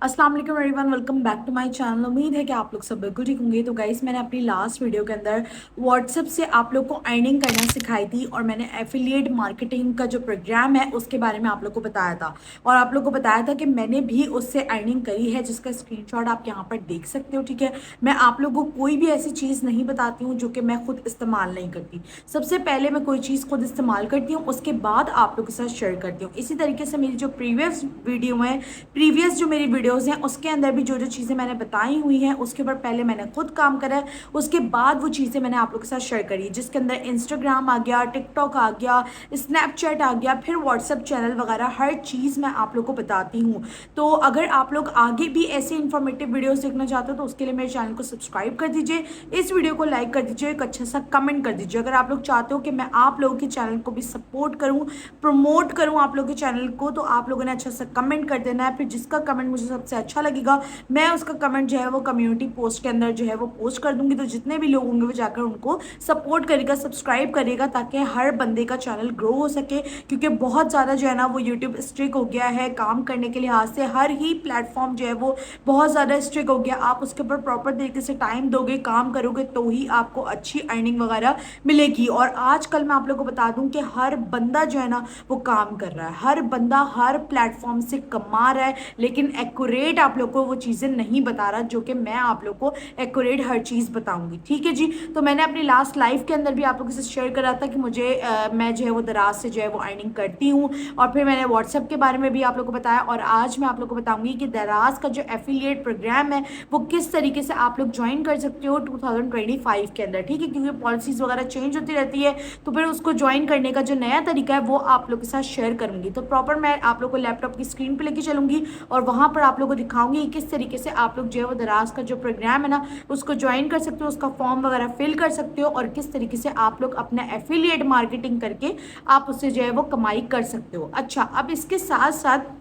अस्सलाम वालेकुम everyone, welcome back to my channel. उम्मीद है कि आप लोग सब बिल्कुल ठीक होंगे। तो गाइस, मैंने अपनी लास्ट वीडियो के अंदर व्हाट्सएप से आप लोग को अर्निंग करना सिखाई थी और मैंने एफिलिएट मार्केटिंग का जो प्रोग्राम है उसके बारे में आप लोग को बताया था और आप लोग को बताया था कि मैंने भी उससे अर्निंग करी है, जिसका स्क्रीनशॉट आप यहाँ पर देख सकते हो। ठीक है, मैं आप लोगों को कोई भी ऐसी चीज़ नहीं बताती हूँ जो कि मैं खुद इस्तेमाल नहीं करती। सबसे पहले मैं कोई चीज़ खुद इस्तेमाल करती हूँ, उसके बाद आप लोग के साथ शेयर करती हूँ। इसी तरीके से मेरी जो प्रीवियस वीडियो है, प्रीवियस जो मेरी वीडियोस हैं, उसके अंदर भी जो जो चीज़ें मैंने बताई हुई हैं उसके ऊपर पहले मैंने खुद काम करा है, उसके बाद वो चीज़ें मैंने आप लोगों के साथ शेयर करी है, जिसके अंदर इंस्टाग्राम आ गया, टिकटॉक आ गया, स्नैपचैट आ गया, फिर व्हाट्सएप चैनल वगैरह हर चीज़ मैं आप लोग को बताती हूँ। तो अगर आप लोग आगे भी ऐसे इंफॉर्मेटिव वीडियोस देखना चाहते हो तो उसके लिए मेरे चैनल को सब्सक्राइब कर दीजिए, इस वीडियो को लाइक कर दीजिए, एक अच्छा सा कमेंट कर दीजिए। अगर आप लोग चाहते हो कि मैं आप लोगों के चैनल को भी सपोर्ट करूँ, प्रमोट करूँ आप लोगों के चैनल को, तो आप लोगों ने अच्छा सा कमेंट कर देना है। फिर जिसका कमेंट मुझे सबसे अच्छा लगेगा मैं उसका कमेंट जो है वो कम्युनिटी पोस्ट के अंदर जो है वो पोस्ट कर दूंगी। तो जितने भी लोग होंगे वो जाकर उनको सपोर्ट करेगा, सब्सक्राइब करेगा, ताकि हर बंदे का चैनल ग्रो हो सके। क्योंकि बहुत ज़्यादा जो है ना वो यूट्यूब स्ट्रिक हो गया है काम करने के लिहाज से, हर ही प्लेटफॉर्म जो है वो बहुत ज़्यादा स्ट्रिक हो गया। आप उसके ऊपर प्रॉपर तरीके से टाइम दोगे, काम करोगे, तो ही आपको अच्छी अर्निंग वगैरह मिलेगी। और आजकल मैं आप लोगों को बता दूं कि हर बंदा जो है ना वो काम कर रहा है, हर बंदा हर प्लेटफॉर्म से कमा रहा है, लेकिन एक्यूरेट आप लोग को वो चीज़ें नहीं बता रहा, जो कि मैं आप लोग को एक्यूरेट हर चीज़ बताऊंगी। ठीक है जी। तो मैंने अपनी लास्ट लाइफ के अंदर भी आप लोगों से शेयर करा था कि मुझे मैं जो है वो दराज से जो है वो अर्निंग करती हूँ, और फिर मैंने व्हाट्सएप के बारे में भी आप लोग को बताया। और आज मैं आप लोग को बताऊंगी कि दराज का जो एफिलिएट प्रोग्राम है वो किस तरीके से आप लोग ज्वाइन कर सकते हो 2025 के अंदर। ठीक है, क्योंकि पॉलिसीज वगैरह चेंज होती रहती है, तो फिर उसको ज्वाइन करने का जो नया तरीका है वो आप लोग के साथ शेयर करूंगी। तो प्रॉपर मैं आप लोग को लैपटॉप की स्क्रीन पे लेके चलूंगी और वहां पर आप लोग को दिखाऊंगी किस तरीके से आप लोग जो है वो दराज का जो प्रोग्राम है ना उसको ज्वाइन कर सकते हो, उसका फॉर्म वगैरह फिल कर सकते हो, और किस तरीके से आप लोग अपना एफिलिएट मार्केटिंग करके आप उससे जो है वो कमाई कर सकते हो। अच्छा, अब इसके साथ साथ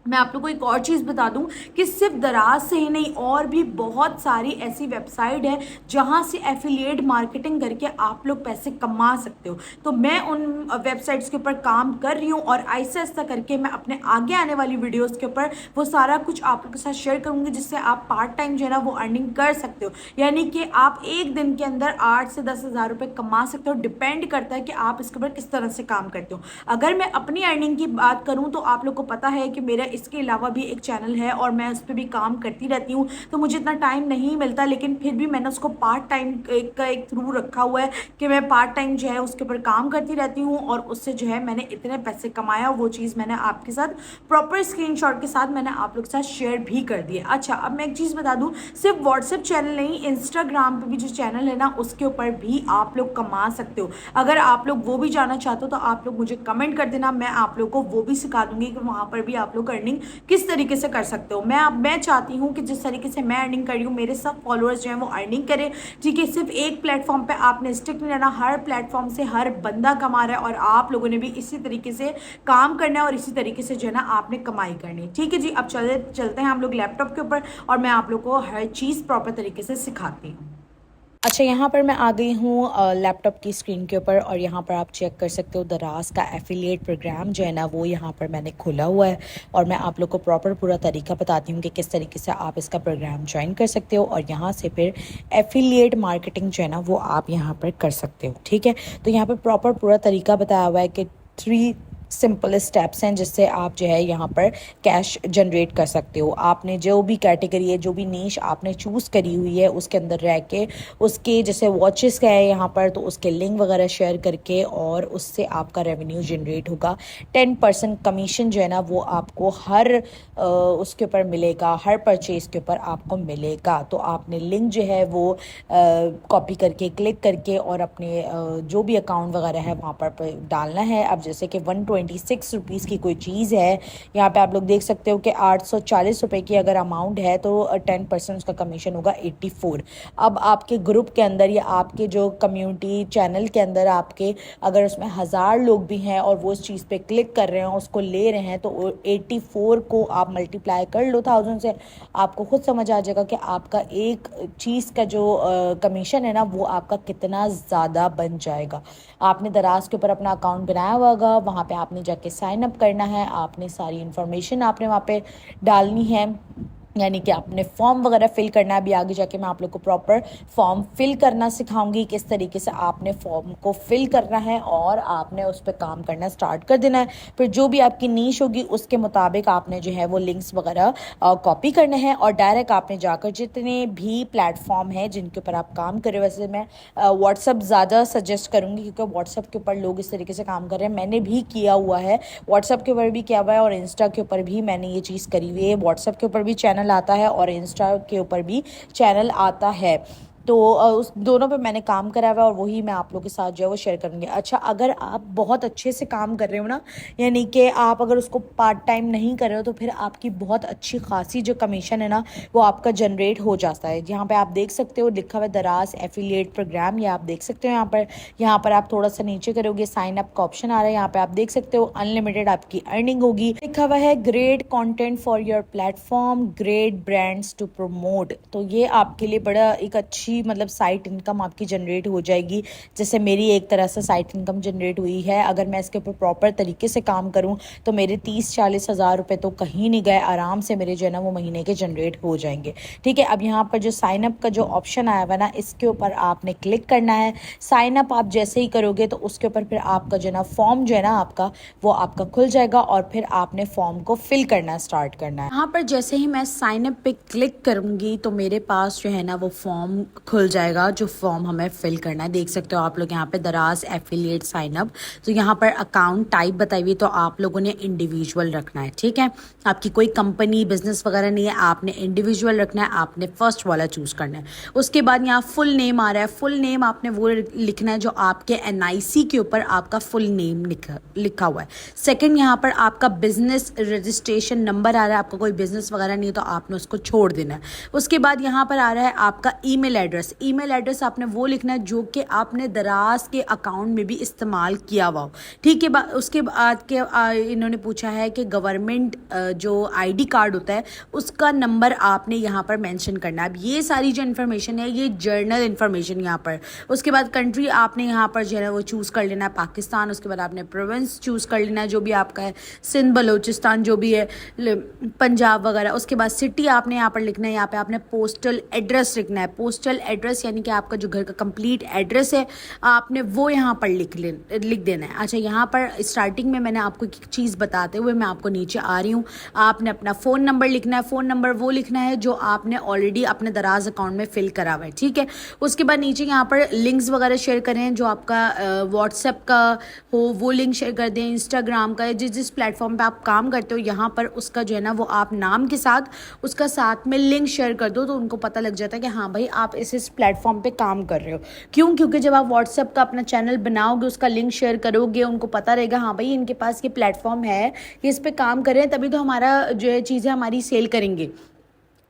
मैं आप लोग को एक और चीज़ बता दूं कि सिर्फ दराज से ही नहीं, और भी बहुत सारी ऐसी वेबसाइट है जहां से एफिलिएट मार्केटिंग करके आप लोग पैसे कमा सकते हो। तो मैं उन वेबसाइट्स के ऊपर काम कर रही हूँ और ऐसा ऐसा करके मैं अपने आगे आने वाली वीडियोस के ऊपर वो सारा कुछ आप लोग के साथ शेयर करूँगी, जिससे आप पार्ट टाइम जो है ना वो अर्निंग कर सकते हो। यानी कि आप एक दिन के अंदर 8 से 10 हज़ार रुपये कमा सकते हो। डिपेंड करता है कि आप इसके ऊपर किस तरह से काम करते हो। अगर मैं अपनी अर्निंग की बात करूँ तो आप लोग को पता है कि मेरा इसके अलावा भी एक चैनल है और मैं उस पर भी काम करती रहती हूँ, तो मुझे इतना टाइम नहीं मिलता, लेकिन फिर भी मैंने उसको पार्ट टाइम का एक थ्रू रखा हुआ है कि मैं पार्ट टाइम जो है उसके ऊपर काम करती रहती हूँ, और उससे जो है मैंने इतने पैसे कमाया, वो चीज़ मैंने आपके साथ प्रॉपर स्क्रीनशॉट के साथ मैंने आप लोग के साथ शेयर भी कर दिया। अच्छा, अब मैं एक चीज़ बता दूँ, सिर्फ व्हाट्सएप चैनल नहीं, इंस्टाग्राम पर भी जो चैनल है ना उसके ऊपर भी आप लोग कमा सकते हो। अगर आप लोग वो भी जाना चाहते हो तो आप लोग मुझे कमेंट कर देना, मैं आप लोग को वो भी सिखा दूंगी कि वहाँ पर भी आप लोग अर्निंग किस तरीके से कर सकते हो। मैं चाहती हूँ कि जिस तरीके से मैं अर्निंग कर रही हूँ मेरे सब फॉलोअर्स जो हैं वो अर्निंग करें। ठीक है, सिर्फ एक प्लेटफॉर्म पे आपने स्टिक नहीं रहना, हर प्लेटफॉर्म से हर बंदा कमा रहा है, और आप लोगों ने भी इसी तरीके से काम करना है और इसी तरीके से जो है ना आपने कमाई करनी है। ठीक है जी। अब चलते हैं हम लोग लैपटॉप के ऊपर और मैं आप लोग को हर चीज़ प्रॉपर तरीके से सिखाती हूँ। अच्छा, यहाँ पर मैं आ गई हूँ लैपटॉप की स्क्रीन के ऊपर, और यहाँ पर आप चेक कर सकते हो दराज का एफिलिएट प्रोग्राम जो है ना वो यहाँ पर मैंने खोला हुआ है, और मैं आप लोग को प्रॉपर पूरा तरीका बताती हूँ कि किस तरीके से आप इसका प्रोग्राम ज्वाइन कर सकते हो, और यहाँ से फिर एफिलिएट मार्केटिंग जो है ना वो आप यहाँ पर कर सकते हो। ठीक है, तो यहाँ पर प्रॉपर पूरा तरीका बताया हुआ है कि 3 सिंपल स्टेप्स हैं जिससे आप जो है यहाँ पर कैश जनरेट कर सकते हो। आपने जो भी कैटेगरी है, जो भी नीश आपने चूज़ करी हुई है उसके अंदर रह के, उसके जैसे वॉचेस का है यहाँ पर, तो उसके लिंक वगैरह शेयर करके, और उससे आपका रेवेन्यू जनरेट होगा। 10% कमीशन जो है ना वो आपको हर उसके ऊपर मिलेगा, हर परचेज के ऊपर आपको मिलेगा। तो आपने लिंक जो है वो कॉपी करके क्लिक करके और अपने जो भी अकाउंट वगैरह है वहाँ पर डालना है। अब जैसे कि 126 रुपीज़ की कोई चीज़ है, यहाँ पे आप लोग देख सकते हो कि 840 रुपये की अगर अमाउंट है तो 10% उसका कमीशन होगा 84। अब आपके ग्रुप के अंदर या आपके जो कम्युनिटी चैनल के अंदर आपके अगर उसमें 1000 लोग भी हैं और वो उस चीज़ पे क्लिक कर रहे हैं, उसको ले रहे हैं, तो 84 को आप मल्टीप्लाई कर लो 1000 से, आपको खुद समझ आ जाएगा कि आपका एक चीज़ का जो कमीशन है ना वो आपका कितना ज़्यादा बन जाएगा। आपने दराज के ऊपर अपना अकाउंट बनाया हुआ होगा, वहाँ पे आपने जाके साइन अप करना है, आपने सारी इन्फॉर्मेशन आपने वहाँ पे डालनी है, यानी कि आपने फॉर्म वगैरह फिल करना है। अभी आगे जाके मैं आप लोग को प्रॉपर फॉर्म फिल करना सिखाऊंगी, किस तरीके से आपने फॉर्म को फिल करना है और आपने उस पर काम करना स्टार्ट कर देना है। फिर जो भी आपकी नीश होगी उसके मुताबिक आपने जो है वो लिंक्स वगैरह कॉपी करने हैं और डायरेक्ट आपने जाकर जितने भी प्लेटफॉर्म हैं जिनके ऊपर आप काम कर रहे हो, वैसे मैं व्हाट्सअप ज़्यादा सजेस्ट करूँगी क्योंकि व्हाट्सअप के ऊपर लोग इस तरीके से काम कर रहे हैं। मैंने भी किया हुआ है, व्हाट्सअप के ऊपर भी किया हुआ है और इंस्टा के ऊपर भी मैंने ये चीज़ करी हुई है। व्हाट्सअप के ऊपर भी चैनल आता है और इंस्टा के ऊपर भी चैनल आता है, तो उस दोनों पे मैंने काम करा हुआ है और वही मैं आप लोगों के साथ जो है वो शेयर करूँगी। अच्छा, अगर आप बहुत अच्छे से काम कर रहे हो ना, यानी कि आप अगर उसको पार्ट टाइम नहीं कर रहे हो, तो फिर आपकी बहुत अच्छी खासी जो कमीशन है ना वो आपका जनरेट हो जाता है। यहाँ पे आप देख सकते हो लिखा हुआ है दराज एफिलिएट प्रोग्राम, ये आप देख सकते हो। यहाँ पर आप थोड़ा सा नीचे करोगे साइन अप का ऑप्शन आ रहा है, यहाँ पे आप देख सकते हो अनलिमिटेड आपकी अर्निंग होगी। लिखा हुआ है great content for your platform, great brands to promote. तो ये आपके लिए बड़ा एक अच्छी मतलब साइट इनकम आपकी जनरेट हो जाएगी, जैसे मेरी एक तरह से साइट इनकम जनरेट हुई है। अगर मैं इसके ऊपर प्रॉपर तरीके से काम करूं तो मेरे 30-40 हज़ार रुपये तो कहीं नहीं गए, आराम से मेरे जो है ना वो महीने के जनरेट हो जाएंगे। ठीक है, अब यहाँ पर जो साइन अप का जो ऑप्शन आया हुआ ना, इसके ऊपर आपने क्लिक करना है। साइन अप आप जैसे ही करोगे तो उसके ऊपर फिर आपका जो है ना फॉर्म जो है ना आपका वो आपका खुल जाएगा और फिर आपने फॉर्म को फिल करना स्टार्ट करना है। यहाँ पर जैसे ही मैं साइन अप पे क्लिक करूंगी तो मेरे पास जो है ना वो फॉर्म खुल जाएगा, जो फॉर्म हमें फिल करना है। देख सकते हो आप लोग यहाँ पे दराज एफिलिएट साइन अप। तो यहाँ पर अकाउंट टाइप बताई हुई, तो आप लोगों ने इंडिविजुअल रखना है। ठीक है, आपकी कोई कंपनी बिजनेस वगैरह नहीं है, आपने इंडिविजुअल रखना है, आपने फर्स्ट वाला चूज करना है। उसके बाद यहाँ फुल नेम आ रहा है, फुल नेम आपने वो लिखना है जो आपके एनआईसी के ऊपर आपका फुल नेम लिखा हुआ है। सेकंड, यहाँ पर आपका बिजनेस रजिस्ट्रेशन नंबर आ रहा है, आपका कोई बिजनेस वगैरह नहीं है तो आपने उसको छोड़ देना है। उसके बाद यहाँ पर आ रहा है आपका ईमेल एड्रेस। ईमेल एड्रेस आपने वो लिखना है जो कि आपने दराज के अकाउंट में भी इस्तेमाल किया हुआ हो। ठीक है, उसके बाद के इन्होंने पूछा है कि गवर्नमेंट जो आईडी कार्ड होता है उसका नंबर आपने यहाँ पर मेंशन करना है। अब ये सारी जो इन्फॉर्मेशन है ये जर्नल इन्फॉर्मेशन यहाँ पर। उसके बाद कंट्री आपने यहाँ पर जो है वो चूज़ कर लेना है पाकिस्तान। उसके बाद आपने प्रोविंस चूज़ कर लेना है जो भी आपका है, सिंध, बलूचिस्तान जो भी है, पंजाब वगैरह। उसके बाद सिटी आपने यहाँ पर लिखना है, यहाँ पे आपने पोस्टल एड्रेस लिखना है। पोस्टल एड्रेस यानी कि आपका जो घर का कंप्लीट एड्रेस है आपने वो यहाँ पर लिख देना है। अच्छा, यहाँ पर स्टार्टिंग में मैंने आपको एक चीज़ बताते हुए मैं आपको नीचे आ रही हूँ, आपने अपना फ़ोन नंबर लिखना है। फ़ोन नंबर वो लिखना है जो आपने ऑलरेडी अपने दराज अकाउंट में फिल करा हुआ है। ठीक है, उसके बाद नीचे यहाँ पर लिंक्स वगैरह शेयर करें, जो आपका व्हाट्सएप का हो वो लिंक शेयर कर दें, इंस्टाग्राम का, जिस प्लेटफॉर्म पर आप काम करते हो यहाँ पर उसका जो है ना वो आप नाम के साथ उसका साथ में लिंक शेयर कर दो, तो उनको पता लग जाता है कि हाँ भाई आप इस प्लेटफॉर्म पे काम कर रहे हो। क्यों? क्योंकि जब आप व्हाट्सएप का अपना चैनल बनाओगे, उसका लिंक शेयर करोगे, उनको पता रहेगा हाँ भाई इनके पास ये प्लेटफॉर्म है, ये इस पे काम कर रहे हैं, तभी तो हमारा जो है चीज़ें हमारी सेल करेंगे।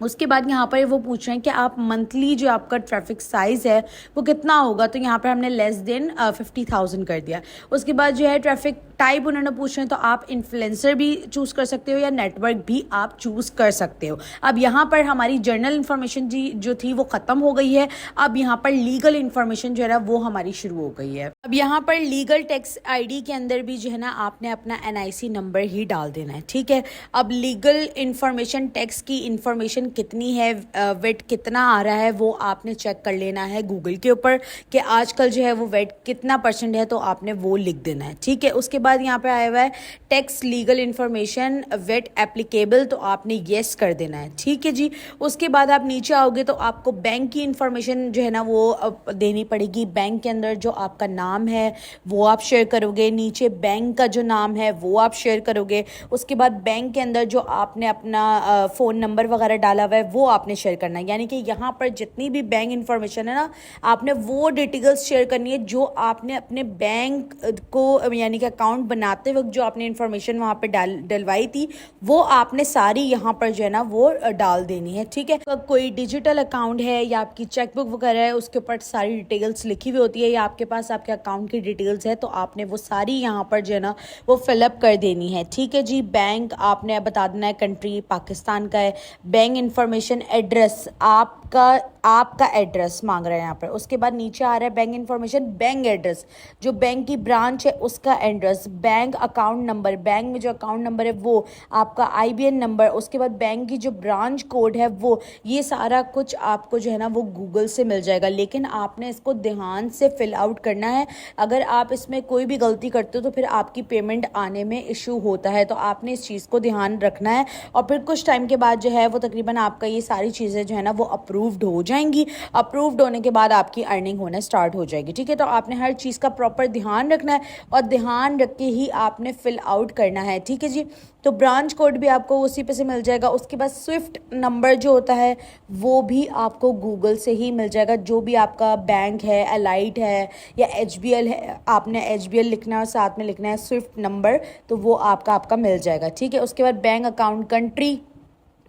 उसके बाद यहाँ पर वो पूछ रहे हैं कि आप मंथली जो आपका ट्रैफिक साइज़ है वो कितना होगा, तो यहाँ पर हमने लेस देन 50,000 कर दिया। उसके बाद जो है ट्रैफिक टाइप उन्होंने पूछ रहे हैं, तो आप इन्फ्लुएंसर भी चूज़ कर सकते हो या नेटवर्क भी आप चूज़ कर सकते हो। अब यहाँ पर हमारी जर्नल इन्फॉर्मेशन जो थी वो ख़त्म हो गई है। अब यहाँ पर लीगल इन्फॉर्मेशन जो है ना वो हमारी शुरू हो गई है। अब यहाँ पर लीगल टैक्स आईडी के अंदर भी जो है ना आपने अपना एनआईसी नंबर ही डाल देना है। ठीक है, अब लीगल इन्फॉर्मेशन टैक्स की इन्फॉर्मेशन कितनी है, वेट कितना आ रहा है, वो आपने चेक कर लेना है गूगल के ऊपर कि आजकल जो है वो वेट कितना % है, तो आपने वो लिख देना है। ठीक है, उसके बाद यहाँ पे आया हुआ है tax legal information VAT applicable, तो आपने येस कर देना है। ठीक है जी, उसके बाद आप नीचे आओगे तो आपको बैंक की इन्फॉर्मेशन जो है ना वो देनी पड़ेगी। बैंक के अंदर जो आपका नाम है वो आप शेयर करोगे, नीचे बैंक का जो नाम है वो आप शेयर करोगे। उसके बाद बैंक के अंदर जो आपने अपना फ़ोन नंबर वगैरह डाला हुआ है वो आपने शेयर करना है। यानी कि यहाँ पर जितनी भी बैंक इन्फॉर्मेशन है ना आपने वो डिटेल्स शेयर करनी है जो आपने अपने बैंक को यानी कि अकाउंट बनाते वक्त जो आपने इन्फॉर्मेशन वहाँ पे डलवाई थी वो आपने सारी यहाँ पर जो है ना वो डाल देनी है। ठीक है, कोई डिजिटल अकाउंट है या आपकी चेकबुक वगैरह है उसके ऊपर सारी डिटेल्स लिखी हुई होती है, या आपके पास आपके अकाउंट की डिटेल्स है तो आपने वो सारी यहाँ पर जो है ना वो फिलअप कर देनी है। ठीक है जी, बैंक आपने बता देना है, कंट्री पाकिस्तान का है, बैंक इन्फॉर्मेशन एड्रेस आप आपका एड्रेस मांग रहा है यहाँ पर। उसके बाद नीचे आ रहा है बैंक इन्फॉर्मेशन, बैंक एड्रेस, जो बैंक की ब्रांच है उसका address, bank account number, bank में जो अकाउंट नंबर है वो, आपका IBN नंबर, उसके बाद बैंक की जो ब्रांच कोड है वो, ये सारा कुछ आपको जो है ना वो गूगल से मिल जाएगा। लेकिन आपने इसको ध्यान से फिल आउट करना है। अगर आप इसमें कोई भी गलती करते हो तो फिर आपकी पेमेंट आने में इशू होता है, तो आपने इस चीज़ को ध्यान रखना है। और फिर कुछ टाइम के बाद जो है वो तकरीबन आपका ये सारी चीज़ें जो है ना वो अप्रूव्ड हो जाएंगी। अप्रूव्ड होने के बाद आपकी अर्निंग होना स्टार्ट हो जाएगी। ठीक है, तो आपने हर चीज़ का प्रॉपर ध्यान रखना है और ध्यान रख के ही आपने फिल आउट करना है। ठीक है जी, तो ब्रांच कोड भी आपको उसी पे से मिल जाएगा। उसके बाद स्विफ्ट नंबर जो होता है वो भी आपको गूगल से ही मिल जाएगा। जो भी आपका बैंक है, एलाइट है या HBL है, आपने HBL लिखना है और साथ में लिखना है स्विफ्ट नंबर, तो वो आपका मिल जाएगा। ठीक है, उसके बाद बैंक अकाउंट कंट्री,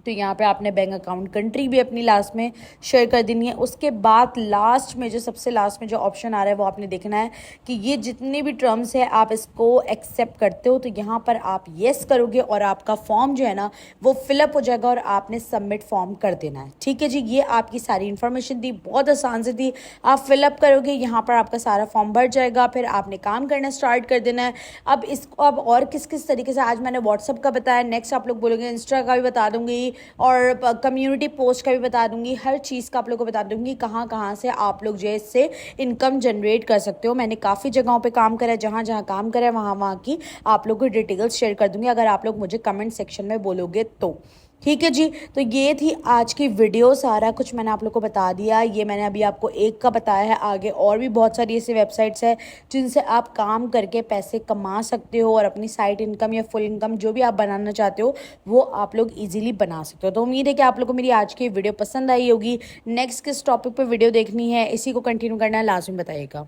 तो यहाँ पे आपने बैंक अकाउंट कंट्री भी अपनी लास्ट में शेयर कर देनी है। उसके बाद लास्ट में जो सबसे लास्ट में जो ऑप्शन आ रहा है वो आपने देखना है कि ये जितने भी टर्म्स है आप इसको एक्सेप्ट करते हो, तो यहाँ पर आप येस करोगे और आपका फॉर्म जो है ना वो फिलअप हो जाएगा और आपने सबमिट फॉर्म कर देना है। ठीक है जी, ये आपकी सारी इन्फॉर्मेशन थी, बहुत आसान से थी। आप फिलअप करोगे, यहाँ पर आपका सारा फॉर्म भर जाएगा, फिर आपने काम करना स्टार्ट कर देना है। अब इसको अब और किस किस तरीके से, आज मैंने व्हाट्सअप का बताया, नेक्स्ट आप लोग बोलोगे इंस्टा का भी बता दूंगी और कम्युनिटी पोस्ट का भी बता दूंगी। हर चीज़ का आप लोगों को बता दूंगी कहाँ कहाँ से आप लोग जो है इससे इनकम जनरेट कर सकते हो। मैंने काफ़ी जगहों पे काम करा है, जहाँ जहाँ काम करा है वहाँ वहाँ की आप लोगों को डिटेल्स शेयर कर दूंगी अगर आप लोग मुझे कमेंट सेक्शन में बोलोगे तो। ठीक है जी, तो ये थी आज की वीडियो, सारा कुछ मैंने आप लोग को बता दिया। ये मैंने अभी आपको एक का बताया है, आगे और भी बहुत सारी ऐसी वेबसाइट्स है जिनसे आप काम करके पैसे कमा सकते हो और अपनी साइड इनकम या फुल इनकम जो भी आप बनाना चाहते हो वो आप लोग इजीली बना सकते हो। तो उम्मीद है कि आप लोग को मेरी आज की वीडियो पसंद आई होगी। नेक्स्ट किस टॉपिक पर वीडियो देखनी है, इसी को कंटिन्यू करना है, लास्ट में बताइएगा।